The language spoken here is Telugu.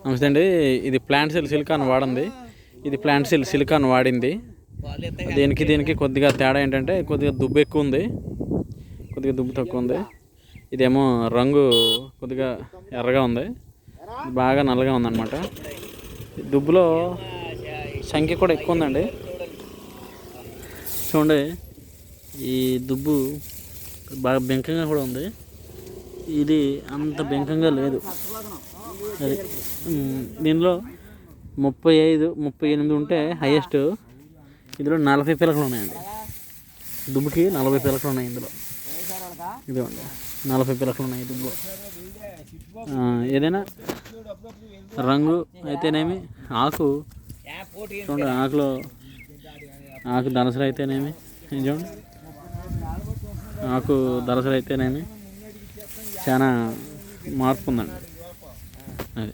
నమస్తే అండి. ఇది ప్లాంట్ సెల్ సిలికాన్ వాడింది. ఇది ప్లాంట్ సెల్ సిలికాన్ వాడింది. దీనికి కొద్దిగా తేడా ఏంటంటే కొద్దిగా దుబ్బు ఎక్కువ ఉంది, కొద్దిగా దుబ్బు తక్కువ ఉంది. ఇదేమో రంగు కొద్దిగా ఎర్రగా ఉంది, బాగా నల్లగా ఉందన్నమాట. దుబ్బులో సంఖ్య కూడా ఎక్కువ ఉందండి. చూడండి, ఈ దుబ్బు బాగా బెంకంగా కూడా ఉంది. ఇది అంత బెంకంగా లేదు. అది దీనిలో 35-38 ఉంటే హైయెస్ట్. ఇందులో 40 పిలకలు ఉన్నాయండి. దుబ్బుకి 40 పిలకలు ఉన్నాయి ఇందులో. ఇదిగోండి, 40 పిలకలు ఉన్నాయి దుబ్బులో. ఏదైనా రంగు అయితేనేమి, ఆకు చూడండి, ఆకు దళసరి అయితేనేమి, చూడండి, ఆకు దళసరి అయితేనేమి చాలా మార్పు ఉందండి. అది